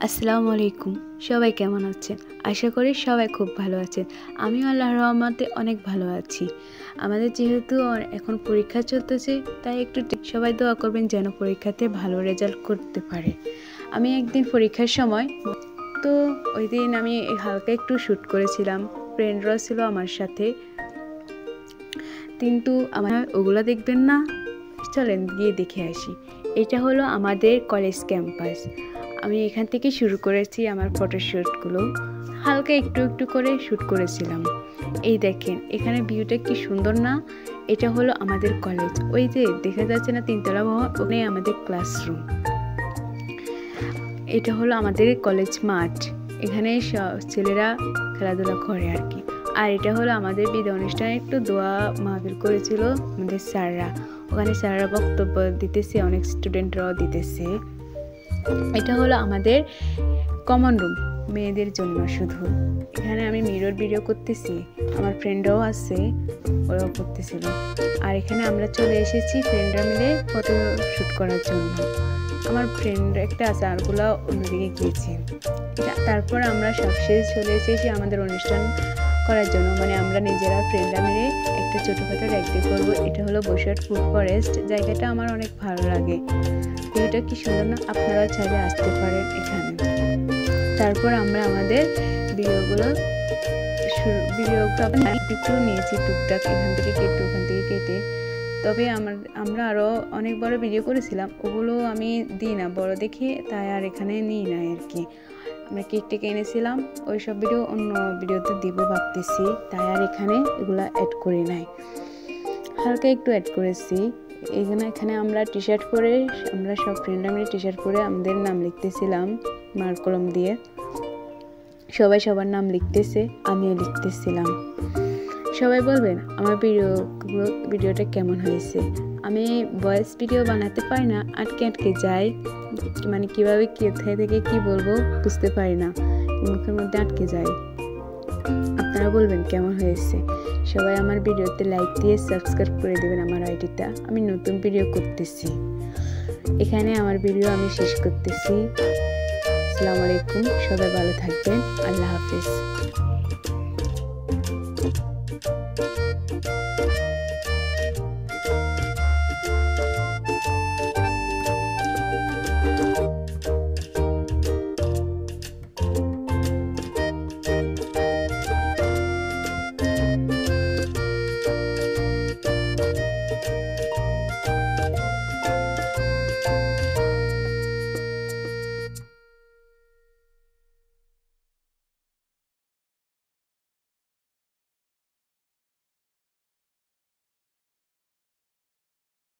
আসসালামু আলাইকুম। সবাই কেমন আছেন? আশা করি সবাই খুব ভালো আছেন। আমিও আল্লাহর রহমতে অনেক ভালো আছি। আমাদের যেহেতু এখন পরীক্ষা চলতেছে, তাই একটু সবাই দোয়া করবেন যেন পরীক্ষাতে ভালো রেজাল্ট করতে পারে। আমি একদিন পরীক্ষার সময় তো ওই দিন আমি হালকা একটু শ্যুট করেছিলাম, ফ্রেন্ডরা ছিল আমার সাথে, কিন্তু আমার ওগুলো দেখবেন না, চলেন গিয়ে দেখে আসি। এটা হলো আমাদের কলেজ ক্যাম্পাস। আমি এখান থেকে শুরু করেছি আমার ফটোশ্যুটগুলো, হালকা একটু একটু করে শ্যুট করেছিলাম। এই দেখেন এখানে ভিউটা কি সুন্দর না? এটা হলো আমাদের কলেজ। ওই যে দেখা যাচ্ছে না তিনতলা ভবন, ওখানে আমাদের ক্লাসরুম। এটা হলো আমাদের কলেজ মাঠ, এখানে ছেলেরা খেলাধুলা করে আর কি। আর এটা হলো আমাদের বিদায় অনুষ্ঠানে একটু দোয়া মাহফিল করেছিল আমাদের স্যাররা, ওখানে স্যাররা বক্তব্য দিতেছে, অনেক স্টুডেন্টরাও দিতেছে। এটা হলো আমাদের কমন রুম মেয়েদের জন্য শুধু। এখানে আমি মিরর ভিডিও করতেছি, আমার ফ্রেন্ডরাও আছে, ওরাও করতেছিল। আর এখানে আমরা চলে এসেছি ফ্রেন্ডরা মিলে ফটো শ্যুট করার জন্য। আমার ফ্রেন্ড একটা আছে, আরগুলো অন্যদিকে গিয়েছে। তারপর আমরা সবশেষ চলে এসেছি আমাদের অনুষ্ঠান করার জন্য, মানে আমরা নিজেরা ফ্রেন্ডরা মিলে একটা ছোটোখাটো রাইড করবো। এটা হলো বসিরহাট ফুড ফরেস্ট, জায়গাটা আমার অনেক ভালো লাগে। ভিউটা কি সুন্দর না? আপনারাও চাইলে আসতে পারেন এখানে। তারপর আমরা আমাদের ভিডিওগুলো নিয়েছি টুকটাক, এখান থেকে কেটে ওখান থেকে কেটে। তবে আমরা আরও অনেক বড় ভিডিও করেছিলাম, ওগুলো আমি দিই না বড় দেখে, তাই আর এখানে নিই না আর কি। আমরা কেক টেকে এনেছিলাম, ওই সব ভিডিও অন্য ভিডিওতে দিব ভাবতেছি, তাই আর এখানে এগুলো অ্যাড করি নাই, হালকা একটু অ্যাড করেছি। এখানে আমরা টি শার্ট পরে, আমরা সব ফ্রেন্ডরা মিলে টি শার্ট পরে আমাদের নাম লিখতেছিলাম মার্ক কলম দিয়ে। সবাই সবার নাম লিখতেছে, আমিও লিখতেছিলাম। সবাই বলবেন আমার ভিডিওটা কেমন হয়েছে। আমি ভয়েস ভিডিও বানাতে পারি না, আটকে আটকে যাই, মানে কীভাবে কোথায় থেকে কি বলবো বুঝতে পারি না, মুখের মধ্যে আটকে যায়। আপনারা বলবেন কেমন হয়েছে। সবাই আমার ভিডিওতে লাইক দিয়ে সাবস্ক্রাইব করে দেবেন আমার আইডিটা, আমি নতুন ভিডিও করতেছি। এখানে আমার ভিডিও আমি শেষ করতেছি। আসসালামু আলাইকুম, সবাই ভালো থাকবেন, আল্লাহ হাফেজ।